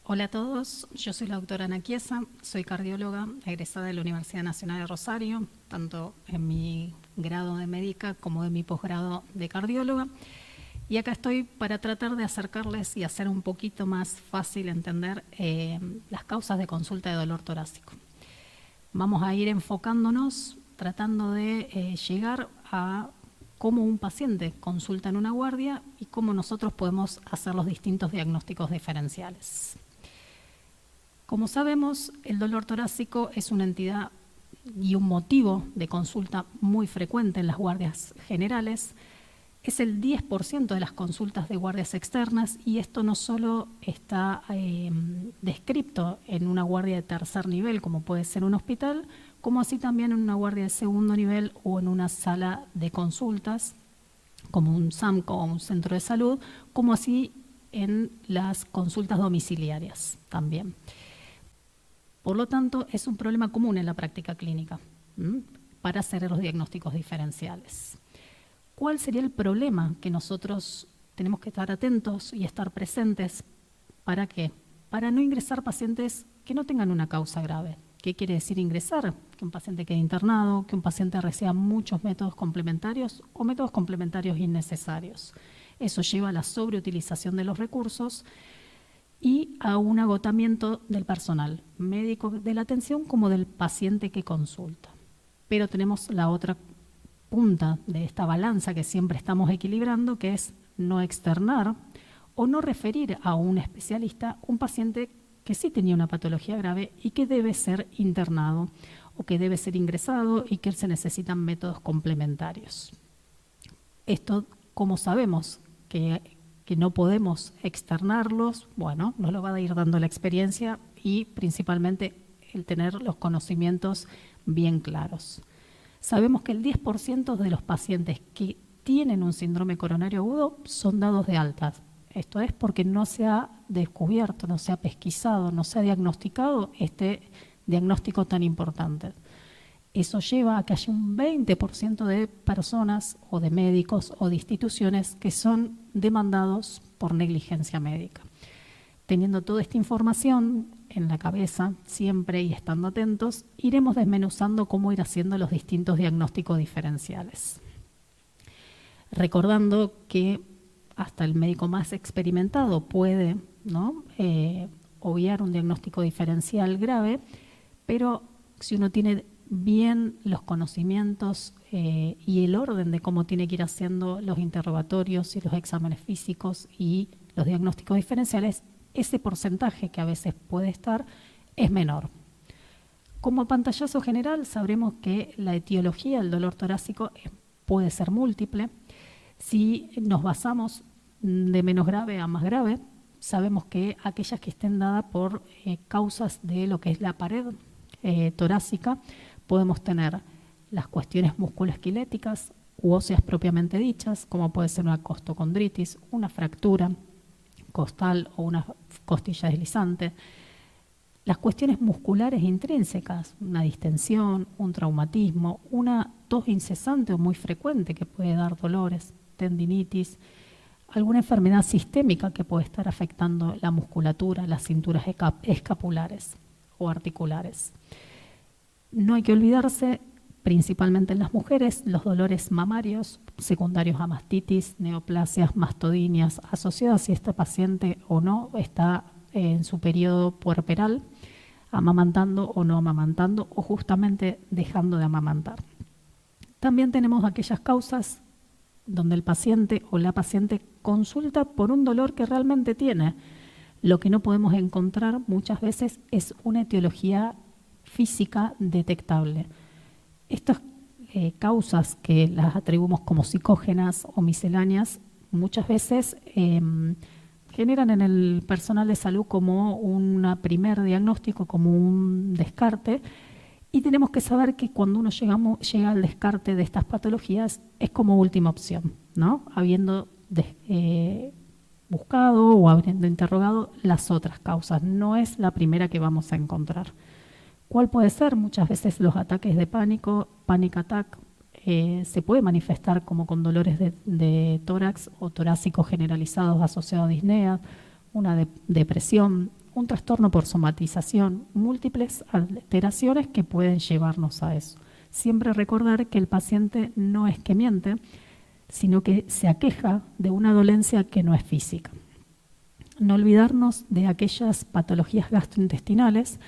Hola a todos, yo soy la doctora Ana Chiesa, soy cardióloga egresada de la Universidad Nacional de Rosario, tanto en mi grado de médica como de mi posgrado de cardióloga. Y acá estoy para tratar de acercarles y hacer un poquito más fácil entender las causas de consulta de dolor torácico. Vamos a ir enfocándonos, tratando de llegar a cómo un paciente consulta en una guardia y cómo nosotros podemos hacer los distintos diagnósticos diferenciales. Como sabemos, el dolor torácico es una entidad y un motivo de consulta muy frecuente en las guardias generales. Es el 10% de las consultas de guardias externas y esto no solo está descrito en una guardia de tercer nivel, como puede ser un hospital, como así también en una guardia de segundo nivel o en una sala de consultas, como un SAMCO o un centro de salud, como así en las consultas domiciliarias también. Por lo tanto, es un problema común en la práctica clínica para hacer los diagnósticos diferenciales. ¿Cuál sería el problema que nosotros tenemos que estar atentos y estar presentes? ¿Para qué? Para no ingresar pacientes que no tengan una causa grave. ¿Qué quiere decir ingresar? Que un paciente quede internado, que un paciente reciba muchos métodos complementarios o métodos complementarios innecesarios. Eso lleva a la sobreutilización de los recursos y a un agotamiento del personal médico de la atención como del paciente que consulta. Pero tenemos la otra punta de esta balanza que siempre estamos equilibrando, que es no externar o no referir a un especialista un paciente que sí tenía una patología grave y que debe ser internado o que debe ser ingresado y que se necesitan métodos complementarios. Esto, ¿cómo sabemos que no podemos externarlos? Bueno, nos lo va a ir dando la experiencia y principalmente el tener los conocimientos bien claros. Sabemos que el 10% de los pacientes que tienen un síndrome coronario agudo son dados de alta. Esto es porque no se ha descubierto, no se ha pesquisado, no se ha diagnosticado este diagnóstico tan importante. Eso lleva a que haya un 20% de personas o de médicos o de instituciones que son demandados por negligencia médica. Teniendo toda esta información en la cabeza siempre y estando atentos, iremos desmenuzando cómo ir haciendo los distintos diagnósticos diferenciales. Recordando que hasta el médico más experimentado puede obviar un diagnóstico diferencial grave, pero si uno tiene bien los conocimientos y el orden de cómo tiene que ir haciendo los interrogatorios y los exámenes físicos y los diagnósticos diferenciales, ese porcentaje que a veces puede estar es menor. Como pantallazo general, sabremos que la etiología del dolor torácico puede ser múltiple. Si nos basamos de menos grave a más grave, sabemos que aquellas que estén dadas por causas de lo que es la pared torácica, podemos tener las cuestiones musculoesqueléticas u óseas propiamente dichas, como puede ser una costocondritis, una fractura costal o una costilla deslizante. Las cuestiones musculares intrínsecas, una distensión, un traumatismo, una tos incesante o muy frecuente que puede dar dolores, tendinitis, alguna enfermedad sistémica que puede estar afectando la musculatura, las cinturas escapulares o articulares. No hay que olvidarse, principalmente en las mujeres, los dolores mamarios secundarios a mastitis, neoplasias, mastodiниas, asociadas si este paciente o no está en su periodo puerperal, amamantando o no amamantando, o justamente dejando de amamantar. También tenemos aquellas causas donde el paciente o la paciente consulta por un dolor que realmente tiene. Lo que no podemos encontrar muchas veces es una etiología física detectable. Estas causas que las atribuimos como psicógenas o misceláneas muchas veces generan en el personal de salud como un primer diagnóstico, como un descarte, y tenemos que saber que cuando uno llega al descarte de estas patologías es como última opción, ¿no? Habiendo buscado o habiendo interrogado las otras causas, no es la primera que vamos a encontrar. ¿Cuál puede ser? Muchas veces los ataques de pánico, panic attack, se puede manifestar como con dolores de tórax o torácicos generalizados asociados a disnea, una depresión, un trastorno por somatización, múltiples alteraciones que pueden llevarnos a eso. Siempre recordar que el paciente no es que miente, sino que se aqueja de una dolencia que no es física. No olvidarnos de aquellas patologías gastrointestinales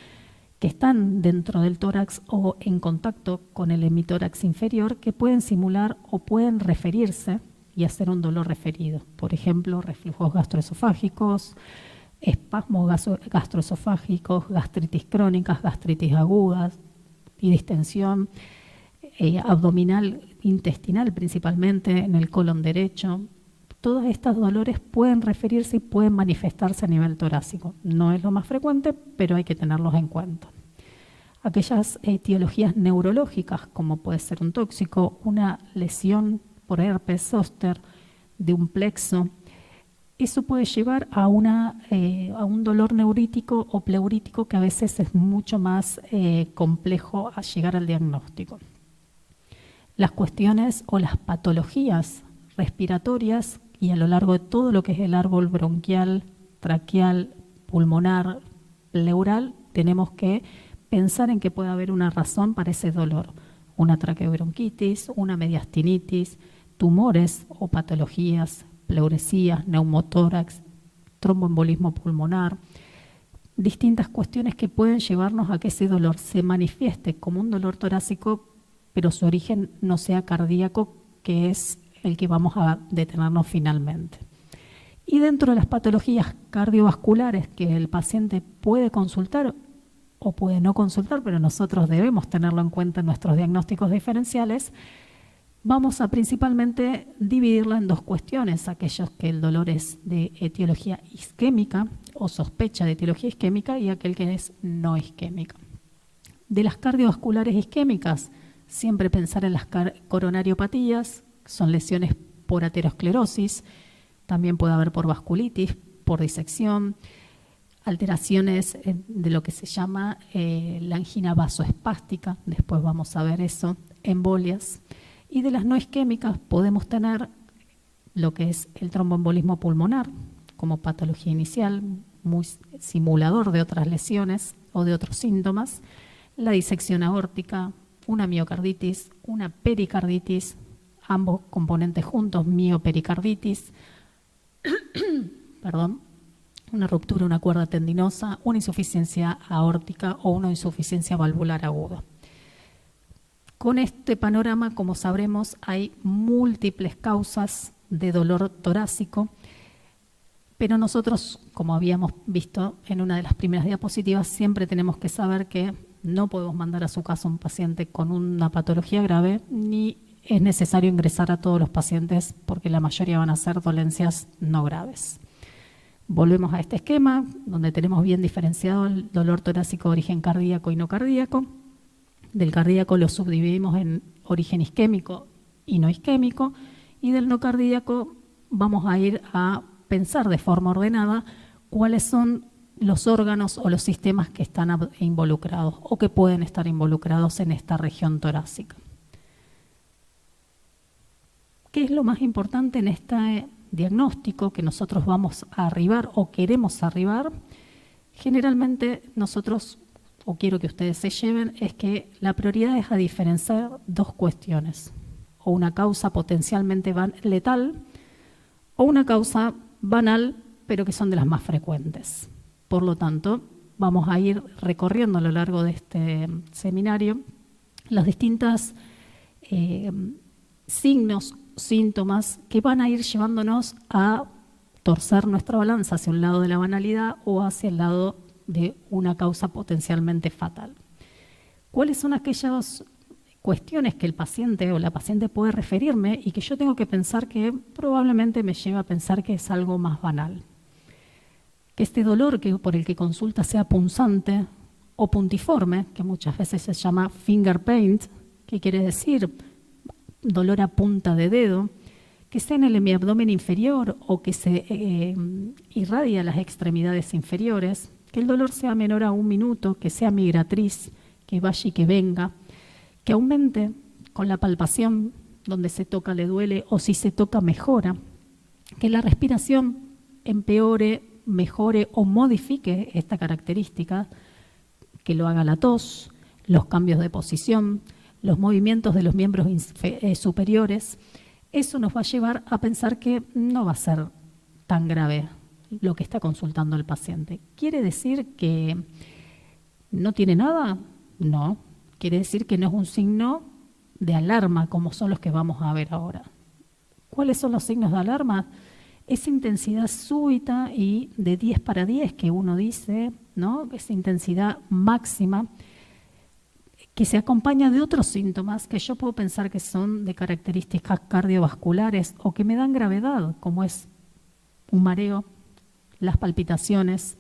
que están dentro del tórax o en contacto con el hemitórax inferior, que pueden simular o pueden referirse y hacer un dolor referido. Por ejemplo, reflujos gastroesofágicos, espasmos gastroesofágicos, gastritis crónicas, gastritis agudas y distensión abdominal, intestinal principalmente, en el colon derecho. Todos estos dolores pueden referirse y pueden manifestarse a nivel torácico. No es lo más frecuente, pero hay que tenerlos en cuenta. Aquellas etiologías neurológicas, como puede ser un tóxico, una lesión por herpes zóster de un plexo, eso puede llevar a un dolor neurítico o pleurítico que a veces es mucho más complejo a llegar al diagnóstico. Las cuestiones o las patologías respiratorias y a lo largo de todo lo que es el árbol bronquial, traqueal, pulmonar, pleural, tenemos que pensar en que puede haber una razón para ese dolor. Una traqueobronquitis, una mediastinitis, tumores o patologías, pleuresías, neumotórax, tromboembolismo pulmonar, distintas cuestiones que pueden llevarnos a que ese dolor se manifieste como un dolor torácico, pero su origen no sea cardíaco, que es el que vamos a detenernos finalmente. Y dentro de las patologías cardiovasculares que el paciente puede consultar o puede no consultar, pero nosotros debemos tenerlo en cuenta en nuestros diagnósticos diferenciales, vamos a principalmente dividirla en dos cuestiones: aquellos que el dolor es de etiología isquémica o sospecha de etiología isquémica y aquel que es no isquémica. De las cardiovasculares isquémicas, siempre pensar en las coronariopatías, son lesiones por aterosclerosis, también puede haber por vasculitis, por disección, alteraciones de lo que se llama la angina vasoespástica, después vamos a ver eso, embolias. Y de las no isquémicas podemos tener lo que es el tromboembolismo pulmonar como patología inicial, muy simulador de otras lesiones o de otros síntomas, la disección aórtica, una miocarditis, una pericarditis, ambos componentes juntos, miopericarditis, perdón, una ruptura de una cuerda tendinosa, una insuficiencia aórtica o una insuficiencia valvular aguda. Con este panorama, como sabremos, hay múltiples causas de dolor torácico, pero nosotros, como habíamos visto en una de las primeras diapositivas, siempre tenemos que saber que no podemos mandar a su casa un paciente con una patología grave, ni es necesario ingresar a todos los pacientes porque la mayoría van a ser dolencias no graves. Volvemos a este esquema donde tenemos bien diferenciado el dolor torácico de origen cardíaco y no cardíaco. Del cardíaco lo subdividimos en origen isquémico y no isquémico, y del no cardíaco vamos a ir a pensar de forma ordenada cuáles son los órganos o los sistemas que están involucrados o que pueden estar involucrados en esta región torácica. ¿Qué es lo más importante en este diagnóstico que nosotros vamos a arribar o queremos arribar? Generalmente nosotros, o quiero que ustedes se lleven, es que la prioridad es a diferenciar dos cuestiones: o una causa potencialmente letal o una causa banal, pero que son de las más frecuentes. Por lo tanto, vamos a ir recorriendo a lo largo de este seminario las distintas signos, síntomas que van a ir llevándonos a torcer nuestra balanza hacia un lado de la banalidad o hacia el lado de una causa potencialmente fatal. ¿Cuáles son aquellas cuestiones que el paciente o la paciente puede referirme y que yo tengo que pensar que probablemente me lleva a pensar que es algo más banal? Que este dolor por el que consulta sea punzante o puntiforme, que muchas veces se llama finger pain, que quiere decir dolor a punta de dedo, que sea en el hemiabdomen inferior o que se irradia a las extremidades inferiores, que el dolor sea menor a 1 minuto, que sea migratriz, que vaya y que venga, que aumente con la palpación, donde se toca le duele o si se toca mejora, que la respiración empeore mejore o modifique esta característica, que lo haga la tos, los cambios de posición, los movimientos de los miembros superiores. Eso nos va a llevar a pensar que no va a ser tan grave lo que está consultando el paciente. ¿Quiere decir que no tiene nada? No. Quiere decir que no es un signo de alarma como son los que vamos a ver ahora. ¿Cuáles son los signos de alarma? Esa intensidad súbita y de 10 para 10 que uno dice, ¿no? Esa intensidad máxima que se acompaña de otros síntomas que yo puedo pensar que son de características cardiovasculares o que me dan gravedad, como es un mareo, las palpitaciones,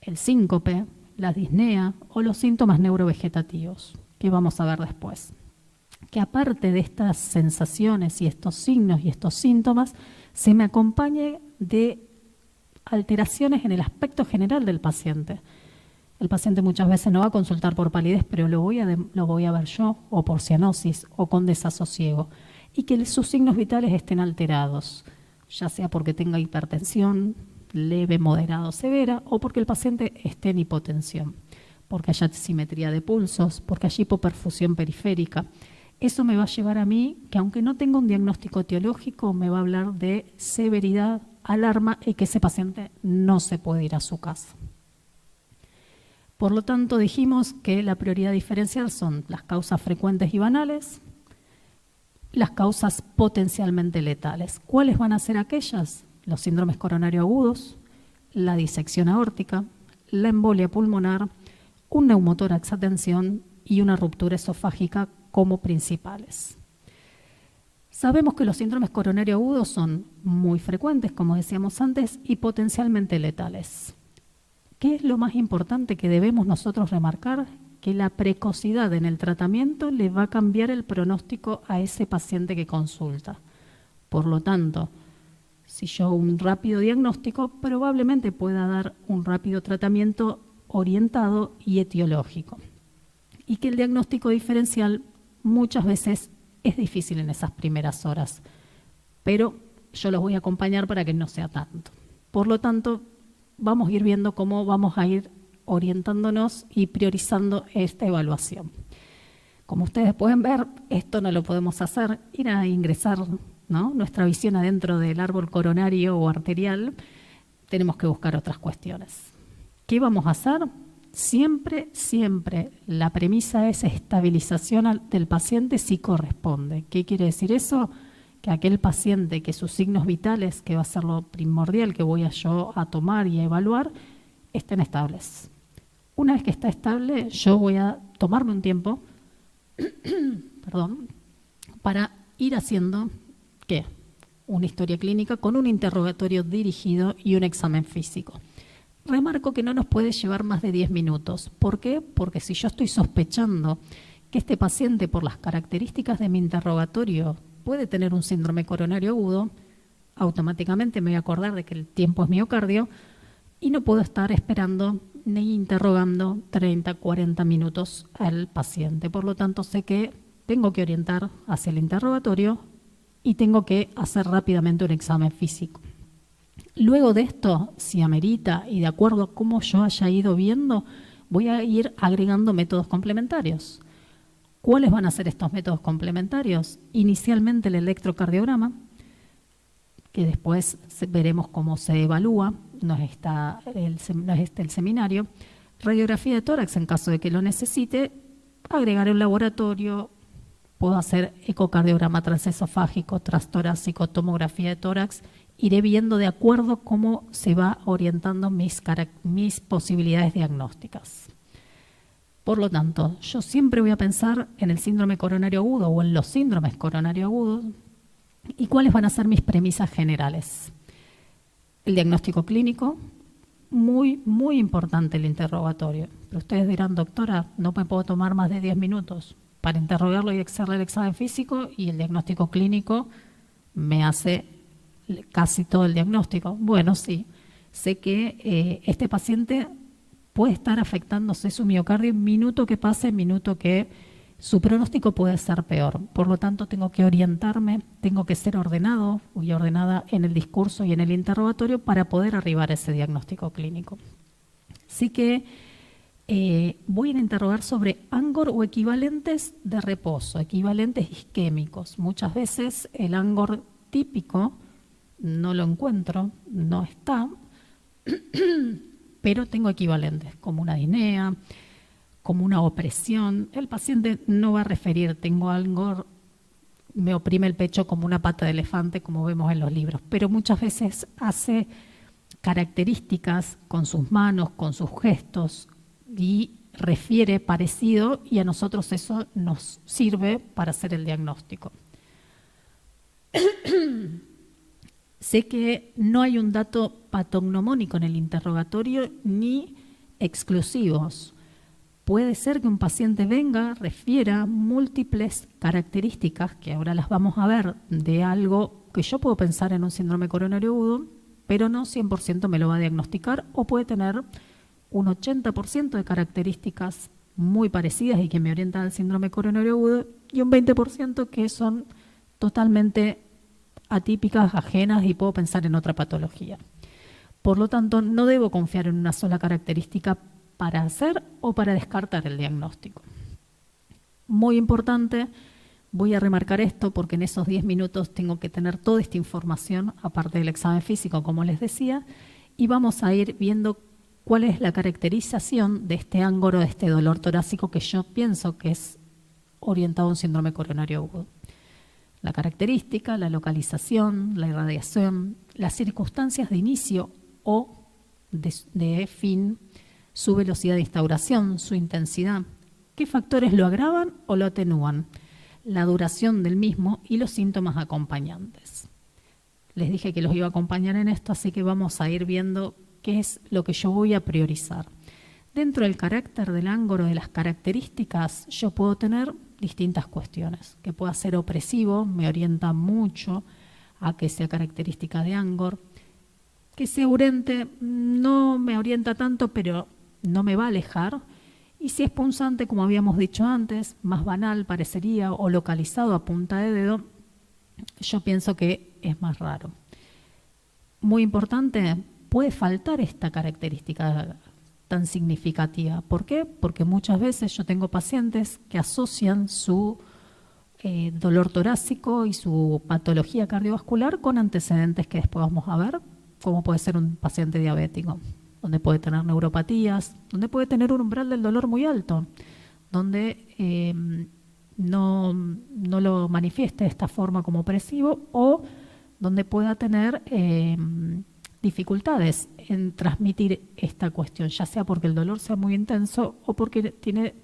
el síncope, la disnea o los síntomas neurovegetativos, que vamos a ver después. Que aparte de estas sensaciones y estos signos y estos síntomas, se me acompañe de alteraciones en el aspecto general del paciente. El paciente muchas veces no va a consultar por palidez, pero lo voy a ver yo, o por cianosis, o con desasosiego, y que sus signos vitales estén alterados, ya sea porque tenga hipertensión leve, moderada o severa, o porque el paciente esté en hipotensión, porque haya simetría de pulsos, porque haya hipoperfusión periférica. Eso me va a llevar a mí, que aunque no tenga un diagnóstico etiológico, me va a hablar de severidad, alarma y que ese paciente no se puede ir a su casa. Por lo tanto, dijimos que la prioridad diferencial son las causas frecuentes y banales, las causas potencialmente letales. ¿Cuáles van a ser aquellas? Los síndromes coronarios agudos, la disección aórtica, la embolia pulmonar, un neumotórax a tensión y una ruptura esofágica como principales. Sabemos que los síndromes coronarios agudos son muy frecuentes, como decíamos antes, y potencialmente letales. ¿Qué es lo más importante que debemos nosotros remarcar? Que la precocidad en el tratamiento le va a cambiar el pronóstico a ese paciente que consulta. Por lo tanto, si yo un rápido diagnóstico, probablemente pueda dar un rápido tratamiento orientado y etiológico. Y que el diagnóstico diferencial muchas veces es difícil en esas primeras horas, pero yo los voy a acompañar para que no sea tanto. Por lo tanto, vamos a ir viendo cómo vamos a ir orientándonos y priorizando esta evaluación. Como ustedes pueden ver, esto no lo podemos hacer, ir a ingresar, ¿no?, nuestra visión adentro del árbol coronario o arterial, tenemos que buscar otras cuestiones. ¿Qué vamos a hacer? Siempre la premisa es estabilización del paciente si corresponde. ¿Qué quiere decir eso? Que aquel paciente que sus signos vitales, que va a ser lo primordial que voy yo a tomar y a evaluar, estén estables. Una vez que está estable, yo voy a tomarme un tiempo para ir haciendo, ¿qué? Una historia clínica con un interrogatorio dirigido y un examen físico. Remarco que no nos puede llevar más de 10 minutos. ¿Por qué? Porque si yo estoy sospechando que este paciente, por las características de mi interrogatorio, puede tener un síndrome coronario agudo, automáticamente me voy a acordar de que el tiempo es miocardio y no puedo estar esperando ni interrogando 30, 40 minutos al paciente. Por lo tanto, sé que tengo que orientar hacia el interrogatorio y tengo que hacer rápidamente un examen físico. Luego de esto, si amerita y de acuerdo a cómo yo haya ido viendo, voy a ir agregando métodos complementarios. ¿Cuáles van a ser estos métodos complementarios? Inicialmente el electrocardiograma, que después veremos cómo se evalúa, no es el seminario. Radiografía de tórax en caso de que lo necesite, agregar un laboratorio, puedo hacer ecocardiograma transesofágico, transtorácico, tomografía de tórax. Iré viendo de acuerdo cómo se va orientando mis posibilidades diagnósticas. Por lo tanto, yo siempre voy a pensar en el síndrome coronario agudo o en los síndromes coronario agudos y cuáles van a ser mis premisas generales. El diagnóstico clínico, muy importante el interrogatorio. Pero ustedes dirán, doctora, no me puedo tomar más de 10 minutos para interrogarlo y hacerle el examen físico y el diagnóstico clínico me hace casi todo el diagnóstico. Bueno, sí, sé que este paciente puede estar afectándose su miocardio minuto que pase, minuto que su pronóstico puede ser peor. Por lo tanto, tengo que orientarme, tengo que ser ordenado y ordenada en el discurso y en el interrogatorio para poder arribar a ese diagnóstico clínico. Así que voy a interrogar sobre ANGOR o equivalentes de reposo, equivalentes isquémicos. Muchas veces el ANGOR típico no lo encuentro, no está, pero tengo equivalentes, como una disnea, como una opresión. El paciente no va a referir, tengo ANGOR, me oprime el pecho como una pata de elefante, como vemos en los libros, pero muchas veces hace características con sus manos, con sus gestos, y refiere parecido, y a nosotros eso nos sirve para hacer el diagnóstico. Sé que no hay un dato patognomónico en el interrogatorio ni exclusivos. Puede ser que un paciente venga, refiera múltiples características, que ahora las vamos a ver, de algo que yo puedo pensar en un síndrome coronario agudo, pero no 100% me lo va a diagnosticar, o puede tener un 80% de características muy parecidas y que me orientan al síndrome coronario agudo, y un 20% que son totalmente atípicas, ajenas, y puedo pensar en otra patología. Por lo tanto, no debo confiar en una sola característica para hacer o para descartar el diagnóstico. Muy importante, voy a remarcar esto porque en esos 10 minutos tengo que tener toda esta información, aparte del examen físico, como les decía, y vamos a ir viendo cuál es la caracterización de este ANGOR o de este dolor torácico que yo pienso que es orientado a un síndrome coronario agudo. La característica, la localización, la irradiación, las circunstancias de inicio o de fin, su velocidad de instauración, su intensidad, qué factores lo agravan o lo atenúan, la duración del mismo y los síntomas acompañantes. Les dije que los iba a acompañar en esto, así que vamos a ir viendo qué es lo que yo voy a priorizar. Dentro del carácter del ANGOR o de las características, yo puedo tener distintas cuestiones. Que pueda ser opresivo, me orienta mucho a que sea característica de ANGOR. Que sea urente, no me orienta tanto, pero no me va a alejar. Y si es punzante, como habíamos dicho antes, más banal parecería, o localizado a punta de dedo, yo pienso que es más raro. Muy importante, puede faltar esta característica tan significativa. ¿Por qué? Porque muchas veces yo tengo pacientes que asocian su dolor torácico y su patología cardiovascular con antecedentes que después vamos a ver, como puede ser un paciente diabético, donde puede tener neuropatías, donde puede tener un umbral del dolor muy alto, donde no lo manifieste de esta forma como opresivo, o donde pueda tener dificultades en transmitir esta cuestión, ya sea porque el dolor sea muy intenso o porque tiene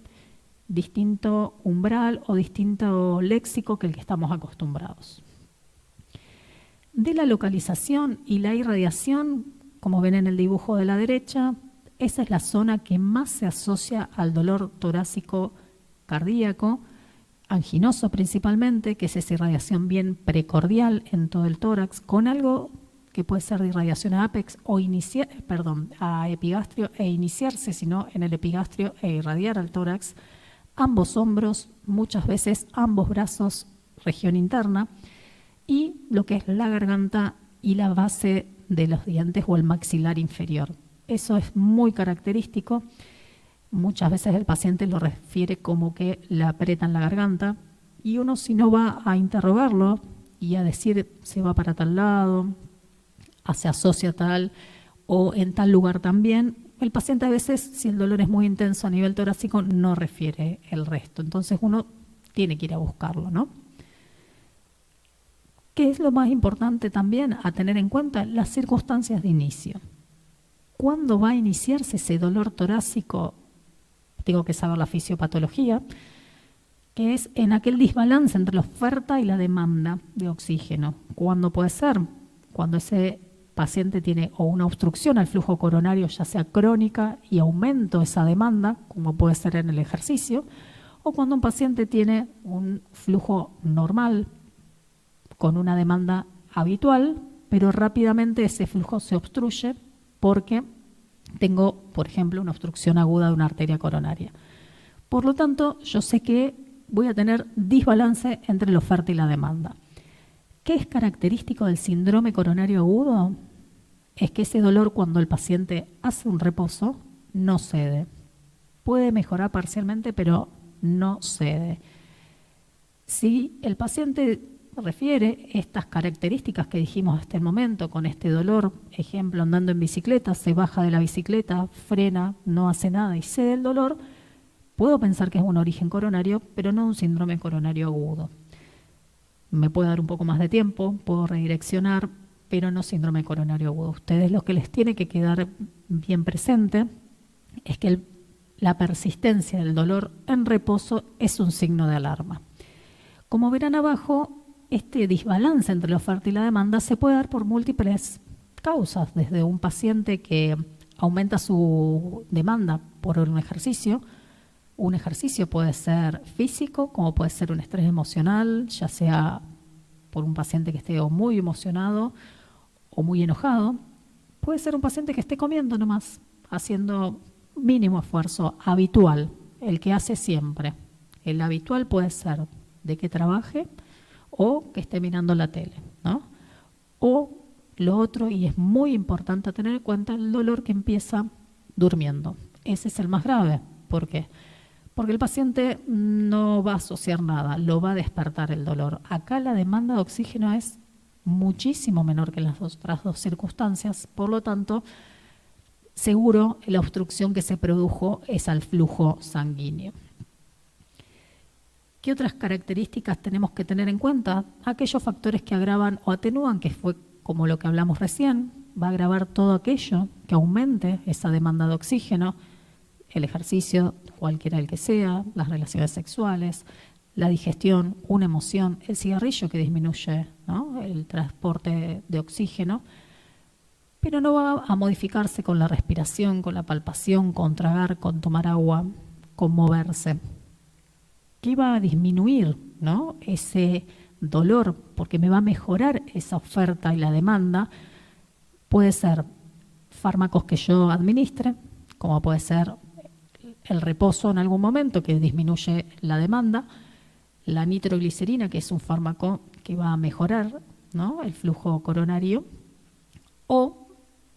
distinto umbral o distinto léxico que el que estamos acostumbrados. De la localización y la irradiación, como ven en el dibujo de la derecha, esa es la zona que más se asocia al dolor torácico cardíaco, anginoso principalmente, que es esa irradiación bien precordial en todo el tórax, con algo que puede ser de irradiación a apex o a epigastrio e iniciarse, sino en el epigastrio e irradiar al tórax, ambos hombros, muchas veces ambos brazos, región interna, y lo que es la garganta y la base de los dientes o el maxilar inferior. Eso es muy característico. Muchas veces el paciente lo refiere como que le aprietan la garganta, y uno, si no va a interrogarlo y a decir se va para tal lado, se asocia tal o en tal lugar también, el paciente a veces, si el dolor es muy intenso a nivel torácico, no refiere el resto. Entonces uno tiene que ir a buscarlo, ¿no? ¿Qué es lo más importante también a tener en cuenta? Las circunstancias de inicio. ¿Cuándo va a iniciarse ese dolor torácico? Tengo que saber la fisiopatología, que es en aquel desbalance entre la oferta y la demanda de oxígeno. ¿Cuándo puede ser? Cuando ese paciente tiene o una obstrucción al flujo coronario, ya sea crónica, y aumento esa demanda, como puede ser en el ejercicio, o cuando un paciente tiene un flujo normal con una demanda habitual, pero rápidamente ese flujo se obstruye porque tengo, por ejemplo, una obstrucción aguda de una arteria coronaria. Por lo tanto, yo sé que voy a tener desbalance entre la oferta y la demanda. ¿Qué es característico del síndrome coronario agudo? Es que ese dolor, cuando el paciente hace un reposo, no cede. Puede mejorar parcialmente, pero no cede. Si el paciente refiere estas características que dijimos hasta el momento, con este dolor, ejemplo, andando en bicicleta, se baja de la bicicleta, frena, no hace nada y cede el dolor, puedo pensar que es un origen coronario, pero no un síndrome coronario agudo. Me puede dar un poco más de tiempo, puedo redireccionar, pero no síndrome coronario agudo. Ustedes lo que les tiene que quedar bien presente es que la persistencia del dolor en reposo es un signo de alarma. Como verán abajo, este desbalance entre la oferta y la demanda se puede dar por múltiples causas, desde un paciente que aumenta su demanda por un ejercicio. Un ejercicio puede ser físico, como puede ser un estrés emocional, ya sea por un paciente que esté o muy emocionado o muy enojado. Puede ser un paciente que esté comiendo nomás, haciendo mínimo esfuerzo habitual, el que hace siempre. El habitual puede ser de que trabaje o que esté mirando la tele, ¿no? O lo otro, y es muy importante tener en cuenta, el dolor que empieza durmiendo. Ese es el más grave. ¿Por qué? Porque el paciente no va a asociar nada, lo va a despertar el dolor. Acá la demanda de oxígeno es muchísimo menor que en las otras dos circunstancias, por lo tanto, seguro la obstrucción que se produjo es al flujo sanguíneo. ¿Qué otras características tenemos que tener en cuenta? Aquellos factores que agravan o atenúan, que fue como lo que hablamos recién, va a agravar todo aquello que aumente esa demanda de oxígeno, el ejercicio, cualquiera el que sea, las relaciones sexuales, la digestión, una emoción, el cigarrillo que disminuye, ¿no?, el transporte de oxígeno, pero no va a modificarse con la respiración, con la palpación, con tragar, con tomar agua, con moverse. ¿Qué va a disminuir, ¿no?, ese dolor? Porque me va a mejorar esa oferta y la demanda. Puede ser fármacos que yo administre, como puede ser el reposo en algún momento que disminuye la demanda, la nitroglicerina, que es un fármaco que va a mejorar, ¿no?, el flujo coronario, o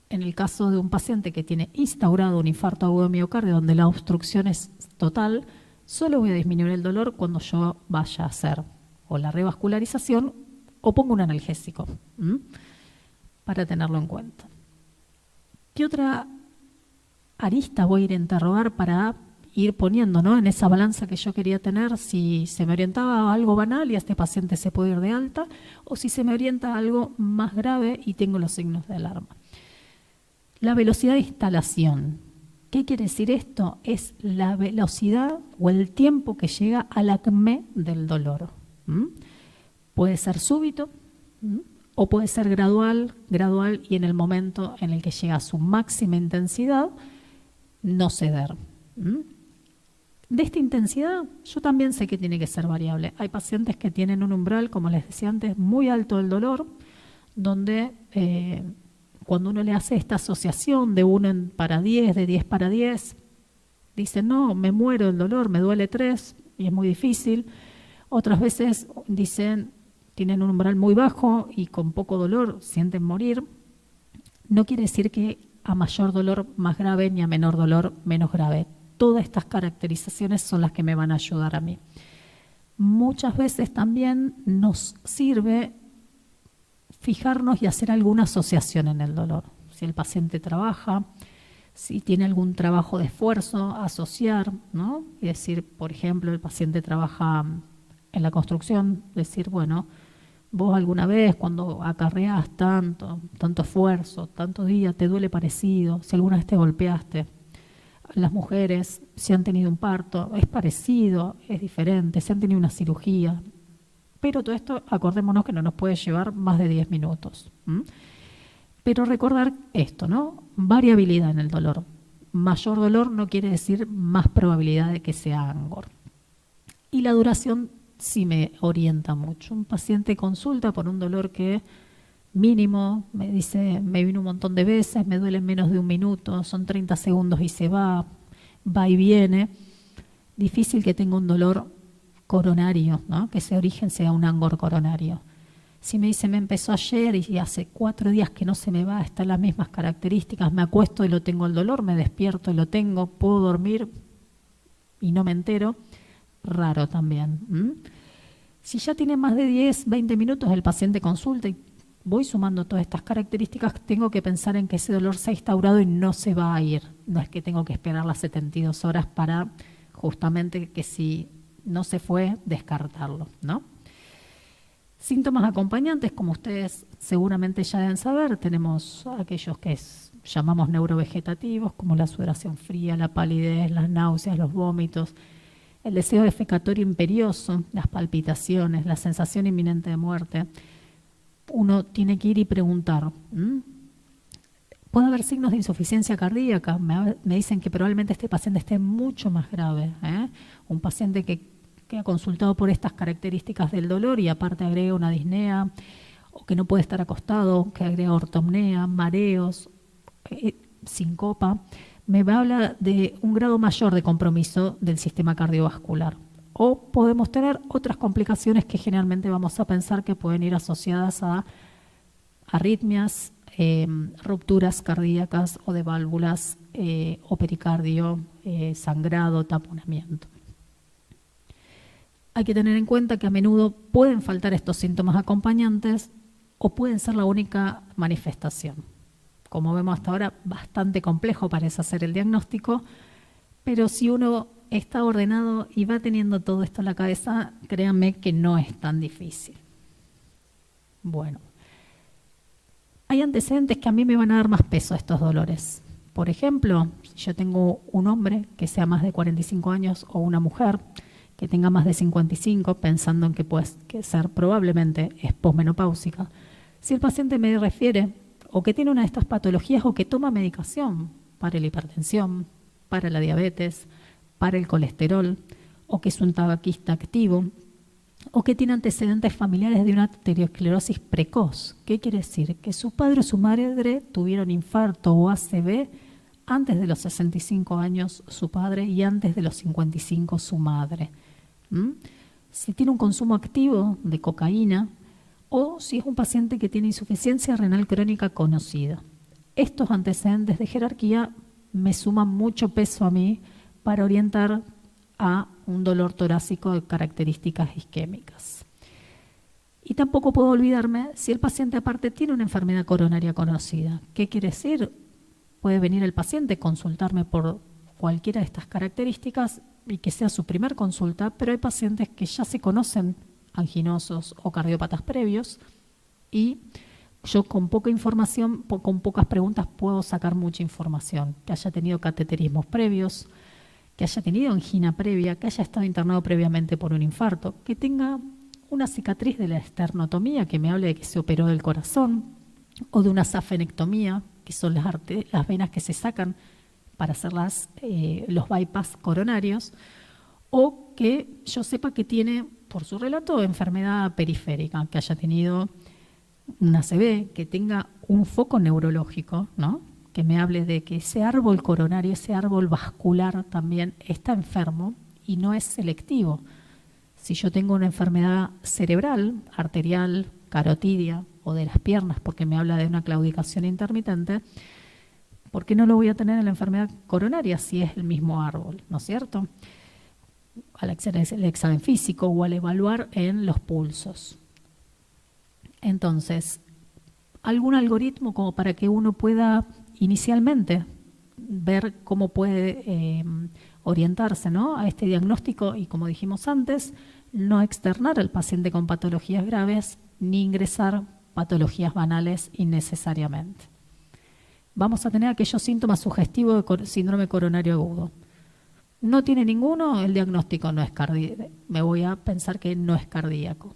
en el caso de un paciente que tiene instaurado un infarto agudo de miocardio donde la obstrucción es total, solo voy a disminuir el dolor cuando yo vaya a hacer o la revascularización o pongo un analgésico, para tenerlo en cuenta. ¿Qué otra arista voy a ir a interrogar para ir poniendo, ¿no?, en esa balanza que yo quería tener, si se me orientaba a algo banal y a este paciente se puede ir de alta, o si se me orienta a algo más grave y tengo los signos de alarma? La velocidad de instalación. ¿Qué quiere decir esto? Es la velocidad o el tiempo que llega al acme del dolor. Puede ser súbito o puede ser gradual y en el momento en el que llega a su máxima intensidad, no ceder. De esta intensidad, yo también sé que tiene que ser variable. Hay pacientes que tienen un umbral, como les decía antes, muy alto del dolor, donde cuando uno le hace esta asociación de 1 para 10, de 10 para 10, dicen, no, me muero del dolor, me duele 3 y es muy difícil. Otras veces dicen, tienen un umbral muy bajo y con poco dolor sienten morir. No quiere decir que a mayor dolor más grave ni a menor dolor menos grave. Todas estas caracterizaciones son las que me van a ayudar a mí. Muchas veces también nos sirve fijarnos y hacer alguna asociación en el dolor. Si el paciente trabaja, si tiene algún trabajo de esfuerzo, asociar, ¿no? Y decir, por ejemplo, el paciente trabaja en la construcción, decir, bueno, vos alguna vez cuando acarreás tanto esfuerzo, tantos días, te duele parecido, si alguna vez te golpeaste. Las mujeres, si han tenido un parto, es parecido, es diferente, si han tenido una cirugía. Pero todo esto, acordémonos que no nos puede llevar más de 10 minutos. Pero recordar esto, ¿no? Variabilidad en el dolor. Mayor dolor no quiere decir más probabilidad de que sea ANGOR. Y la duración sí me orienta mucho. Un paciente consulta por un dolor que mínimo, me dice, me vino un montón de veces, me duele menos de 1 minuto, son 30 segundos y se va y viene. Difícil que tenga un dolor coronario, ¿no? Que ese origen sea un angor coronario. Si me dice, me empezó ayer y hace 4 días que no se me va, están las mismas características, me acuesto y lo tengo el dolor, me despierto y lo tengo, puedo dormir y no me entero, raro también. Si ya tiene más de 10, 20 minutos el paciente consulta y voy sumando todas estas características, tengo que pensar en que ese dolor se ha instaurado y no se va a ir. No es que tengo que esperar las 72 horas para justamente que si no se fue, descartarlo, ¿no? Síntomas acompañantes, como ustedes seguramente ya deben saber, tenemos aquellos que llamamos neurovegetativos, como la sudoración fría, la palidez, las náuseas, los vómitos, el deseo defecatorio imperioso, las palpitaciones, la sensación inminente de muerte. Uno tiene que ir y preguntar. Puede haber signos de insuficiencia cardíaca. Me dicen que probablemente este paciente esté mucho más grave. Un paciente que ha consultado por estas características del dolor y aparte agrega una disnea, o que no puede estar acostado, que agrega ortopnea, mareos, sincopa, me habla de un grado mayor de compromiso del sistema cardiovascular. O podemos tener otras complicaciones que generalmente vamos a pensar que pueden ir asociadas a arritmias, rupturas cardíacas o de válvulas o pericardio, sangrado, taponamiento. Hay que tener en cuenta que a menudo pueden faltar estos síntomas acompañantes o pueden ser la única manifestación. Como vemos hasta ahora, bastante complejo parece hacer el diagnóstico, pero si uno está ordenado y va teniendo todo esto en la cabeza, créanme que no es tan difícil. Bueno, hay antecedentes que a mí me van a dar más peso a estos dolores. Por ejemplo, si yo tengo un hombre que sea más de 45 años o una mujer que tenga más de 55, pensando en que puede ser probablemente es posmenopáusica, si el paciente me refiere o que tiene una de estas patologías o que toma medicación para la hipertensión, para la diabetes, para el colesterol, o que es un tabaquista activo, o que tiene antecedentes familiares de una arteriosclerosis precoz. ¿Qué quiere decir? Que su padre o su madre tuvieron infarto o ACV antes de los 65 años su padre y antes de los 55 su madre. Si tiene un consumo activo de cocaína o si es un paciente que tiene insuficiencia renal crónica conocida. Estos antecedentes de jerarquía me suman mucho peso a mí para orientar a un dolor torácico de características isquémicas. Y tampoco puedo olvidarme si el paciente aparte tiene una enfermedad coronaria conocida. ¿Qué quiere decir? Puede venir el paciente, consultarme por cualquiera de estas características y que sea su primer consulta, pero hay pacientes que ya se conocen anginosos o cardiópatas previos y yo con poca información, con pocas preguntas puedo sacar mucha información. Que haya tenido cateterismos previos, que haya tenido angina previa, que haya estado internado previamente por un infarto, que tenga una cicatriz de la esternotomía que me hable de que se operó del corazón, o de una safenectomía, que son las venas que se sacan para hacer los bypass coronarios, o que yo sepa que tiene, por su relato, enfermedad periférica, que haya tenido una ACV, que tenga un foco neurológico, ¿no? Que me hable de que ese árbol coronario, ese árbol vascular también está enfermo y no es selectivo. Si yo tengo una enfermedad cerebral, arterial, carotidia o de las piernas, porque me habla de una claudicación intermitente, ¿por qué no lo voy a tener en la enfermedad coronaria si es el mismo árbol? ¿No es cierto? Al hacer el examen físico o al evaluar en los pulsos. Entonces, algún algoritmo como para que uno pueda inicialmente ver cómo puede orientarse, ¿no?, a este diagnóstico y, como dijimos antes, no externar al paciente con patologías graves ni ingresar patologías banales innecesariamente. Vamos a tener aquellos síntomas sugestivos de síndrome coronario agudo. No tiene ninguno, el diagnóstico no es cardíaco. Me voy a pensar que no es cardíaco.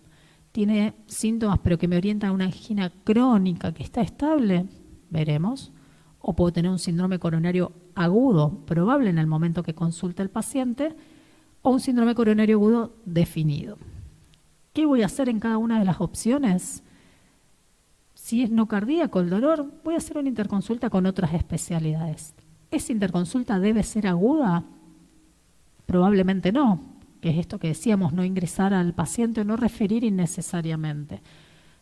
Tiene síntomas, pero que me orientan a una angina crónica que está estable, veremos. O puedo tener un síndrome coronario agudo, probable en el momento que consulte el paciente, o un síndrome coronario agudo definido. ¿Qué voy a hacer en cada una de las opciones? Si es no cardíaco el dolor, voy a hacer una interconsulta con otras especialidades. ¿Esa interconsulta debe ser aguda? Probablemente no. Que es esto que decíamos, no ingresar al paciente o no referir innecesariamente.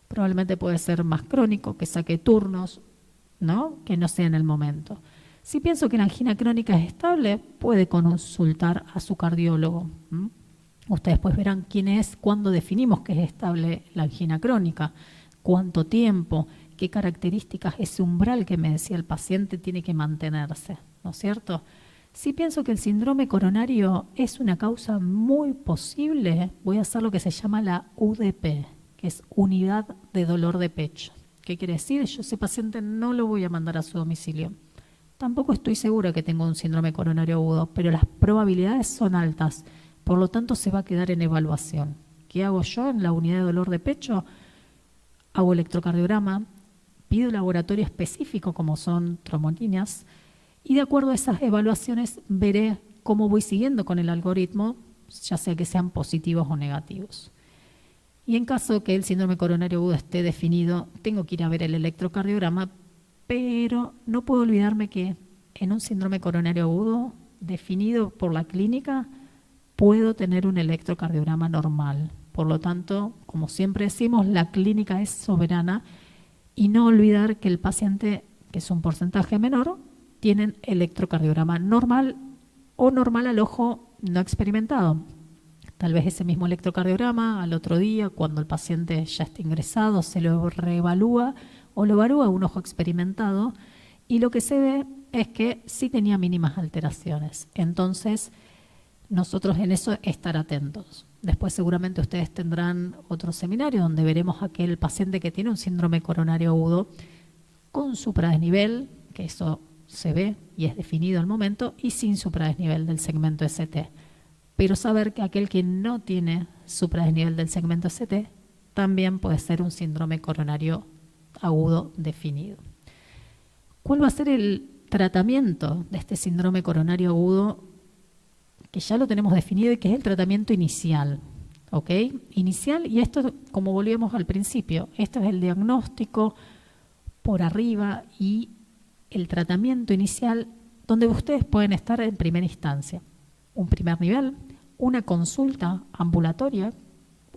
Probablemente puede ser más crónico, que saque turnos, ¿no? Que no sea en el momento. Si pienso que la angina crónica es estable, puede consultar a su cardiólogo. Ustedes pues verán quién es, cuándo definimos que es estable la angina crónica, cuánto tiempo, qué características, ese umbral que me decía el paciente tiene que mantenerse, ¿no es cierto? Si pienso que el síndrome coronario es una causa muy posible, voy a hacer lo que se llama la UDP, que es unidad de dolor de pecho. ¿Qué quiere decir? Yo ese paciente no lo voy a mandar a su domicilio. Tampoco estoy segura que tenga un síndrome coronario agudo, pero las probabilidades son altas. Por lo tanto, se va a quedar en evaluación. ¿Qué hago yo en la unidad de dolor de pecho? Hago electrocardiograma, pido laboratorio específico como son tromboninas y de acuerdo a esas evaluaciones veré cómo voy siguiendo con el algoritmo, ya sea que sean positivos o negativos. Y en caso que el síndrome coronario agudo esté definido, tengo que ir a ver el electrocardiograma, pero no puedo olvidarme que en un síndrome coronario agudo definido por la clínica puedo tener un electrocardiograma normal. Por lo tanto, como siempre decimos, la clínica es soberana y no olvidar que el paciente, que es un porcentaje menor, tienen electrocardiograma normal o normal al ojo no experimentado. Tal vez ese mismo electrocardiograma al otro día, cuando el paciente ya está ingresado, se lo reevalúa o lo evalúa un ojo experimentado y lo que se ve es que sí tenía mínimas alteraciones. Entonces, nosotros en eso estar atentos. Después seguramente ustedes tendrán otro seminario donde veremos a aquel paciente que tiene un síndrome coronario agudo con supradesnivel, que eso se ve y es definido al momento, y sin supradesnivel del segmento ST. Pero saber que aquel que no tiene supradesnivel del segmento ST también puede ser un síndrome coronario agudo definido. ¿Cuál va a ser el tratamiento de este síndrome coronario agudo? Que ya lo tenemos definido y que es el tratamiento inicial. ¿Ok? Inicial, y esto, como volvíamos al principio, esto es el diagnóstico por arriba y el tratamiento inicial donde ustedes pueden estar en primera instancia. Un primer nivel, una consulta ambulatoria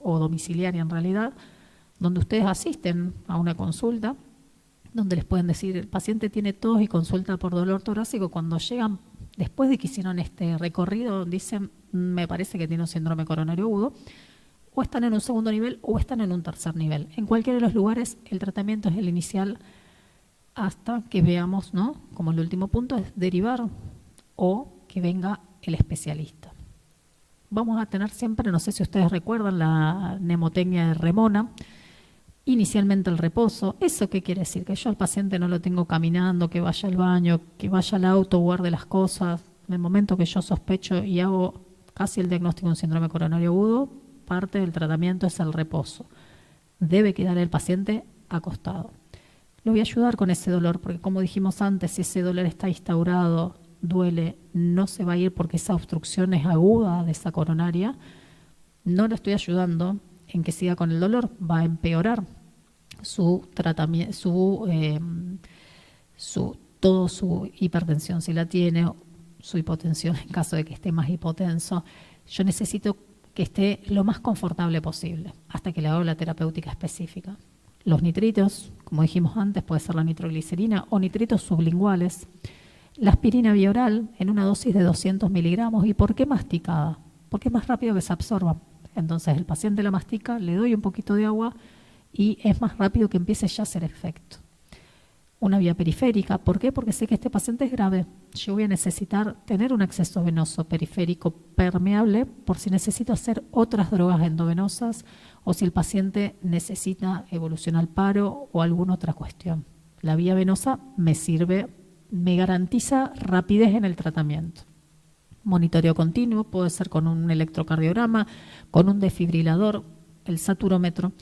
o domiciliaria en realidad, donde ustedes asisten a una consulta, donde les pueden decir, el paciente tiene tos y consulta por dolor torácico. Cuando llegan, después de que hicieron este recorrido, dicen, me parece que tiene un síndrome coronario agudo, o están en un segundo nivel o están en un tercer nivel. En cualquiera de los lugares, el tratamiento es el inicial hasta que veamos, ¿no? Como el último punto es derivar o que venga el especialista. Vamos a tener siempre, no sé si ustedes recuerdan, la mnemotecnia de Remona, inicialmente el reposo. ¿Eso qué quiere decir? Que yo al paciente no lo tengo caminando, que vaya al baño, que vaya al auto, guarde las cosas. En el momento que yo sospecho y hago casi el diagnóstico de un síndrome coronario agudo, parte del tratamiento es el reposo. Debe quedar el paciente acostado. Lo voy a ayudar con ese dolor, porque como dijimos antes, si ese dolor está instaurado, duele, no se va a ir porque esa obstrucción es aguda de esa coronaria. No lo estoy ayudando en que siga con el dolor, va a empeorar su tratamiento, todo su hipertensión si la tiene, su hipotensión en caso de que esté más hipotenso. Yo necesito que esté lo más confortable posible hasta que le hago la terapéutica específica. Los nitritos, como dijimos antes, puede ser la nitroglicerina o nitritos sublinguales. La aspirina vía oral en una dosis de 200 miligramos. ¿Y por qué masticada? Porque es más rápido que se absorba. Entonces el paciente la mastica, le doy un poquito de agua y es más rápido que empiece ya a hacer efecto. Una vía periférica, ¿por qué? Porque sé que este paciente es grave. Yo voy a necesitar tener un acceso venoso periférico permeable por si necesito hacer otras drogas endovenosas o si el paciente necesita evolución al paro o alguna otra cuestión. La vía venosa me sirve, me garantiza rapidez en el tratamiento. Monitoreo continuo, puede ser con un electrocardiograma, con un desfibrilador, el saturómetro.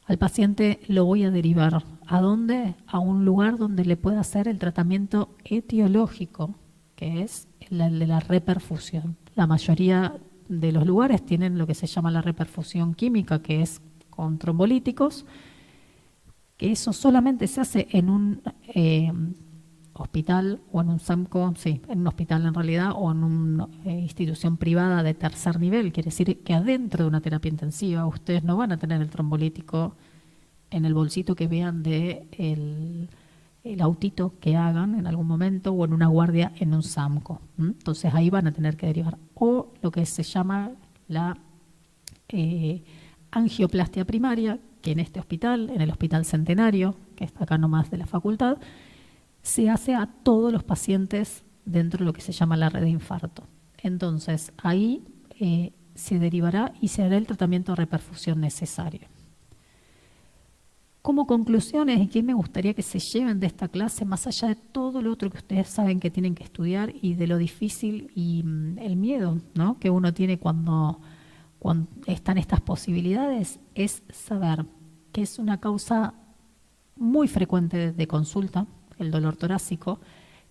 Al paciente lo voy a derivar. ¿A dónde? A un lugar donde le pueda hacer el tratamiento etiológico, que es el de la reperfusión. La mayoría de los lugares tienen lo que se llama la reperfusión química, que es con trombolíticos, que eso solamente se hace en un hospital o en un SAMCO, sí, en un hospital en realidad, o en una institución privada de tercer nivel. Quiere decir que adentro de una terapia intensiva ustedes no van a tener el trombolítico en el bolsito que vean de el autito que hagan en algún momento o en una guardia en un SAMCO. Entonces ahí van a tener que derivar. O lo que se llama la angioplastia primaria, que en este hospital, en el Hospital Centenario, que está acá nomás de la facultad, se hace a todos los pacientes dentro de lo que se llama la red de infarto. Entonces ahí se derivará y se hará el tratamiento de reperfusión necesario. Como conclusiones, ¿y qué me gustaría que se lleven de esta clase, más allá de todo lo otro que ustedes saben que tienen que estudiar y de lo difícil y el miedo, ¿no?, que uno tiene cuando están estas posibilidades, es saber que es una causa muy frecuente de consulta, el dolor torácico,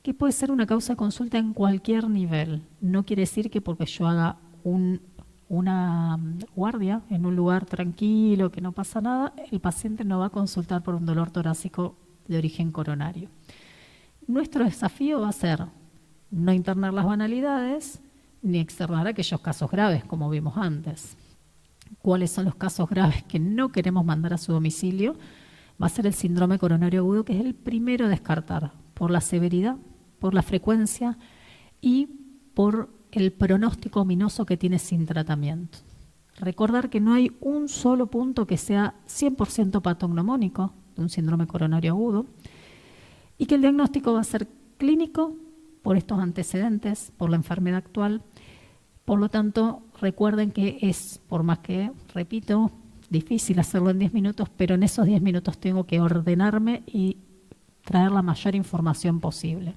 que puede ser una causa de consulta en cualquier nivel. No quiere decir que porque yo haga una guardia en un lugar tranquilo, que no pasa nada, el paciente no va a consultar por un dolor torácico de origen coronario. Nuestro desafío va a ser no internar las banalidades ni externar aquellos casos graves, como vimos antes. ¿Cuáles son los casos graves que no queremos mandar a su domicilio? Va a ser el síndrome coronario agudo, que es el primero a descartar por la severidad, por la frecuencia y por el pronóstico ominoso que tiene sin tratamiento. Recordar que no hay un solo punto que sea 100% patognomónico de un síndrome coronario agudo y que el diagnóstico va a ser clínico por estos antecedentes, por la enfermedad actual. Por lo tanto, recuerden que es, por más que, repito, difícil hacerlo en 10 minutos, pero en esos 10 minutos tengo que ordenarme y traer la mayor información posible.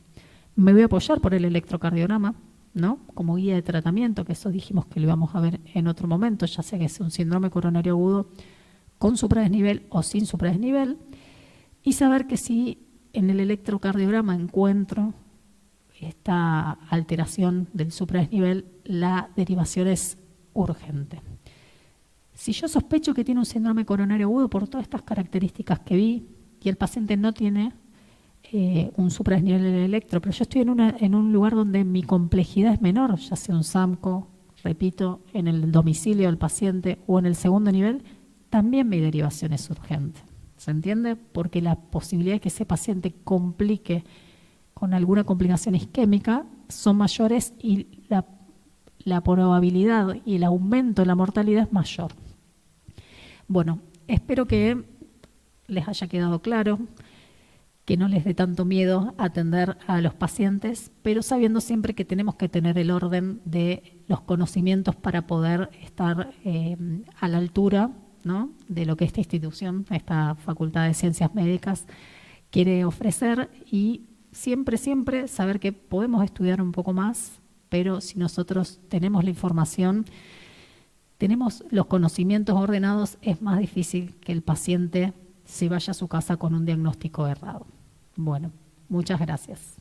Me voy a apoyar por el electrocardiograma, ¿no?, como guía de tratamiento, que eso dijimos que lo íbamos a ver en otro momento, ya sea que sea un síndrome coronario agudo con supradesnivel o sin supradesnivel, y saber que si en el electrocardiograma encuentro esta alteración del supradesnivel, la derivación es urgente. Si yo sospecho que tiene un síndrome coronario agudo por todas estas características que vi y el paciente no tiene un supradesnivel en el electro, pero yo estoy en un lugar donde mi complejidad es menor, ya sea un SAMCO, repito, en el domicilio del paciente o en el segundo nivel, también mi derivación es urgente. ¿Se entiende? Porque la posibilidad de que ese paciente complique con alguna complicación isquémica son mayores y la probabilidad y el aumento de la mortalidad es mayor. Bueno, espero que les haya quedado claro, que no les dé tanto miedo atender a los pacientes, pero sabiendo siempre que tenemos que tener el orden de los conocimientos para poder estar a la altura, ¿no?, de lo que esta institución, esta Facultad de Ciencias Médicas quiere ofrecer, y siempre saber que podemos estudiar un poco más, pero si nosotros tenemos la información, tenemos los conocimientos ordenados, es más difícil que el paciente se vaya a su casa con un diagnóstico errado. Bueno, muchas gracias.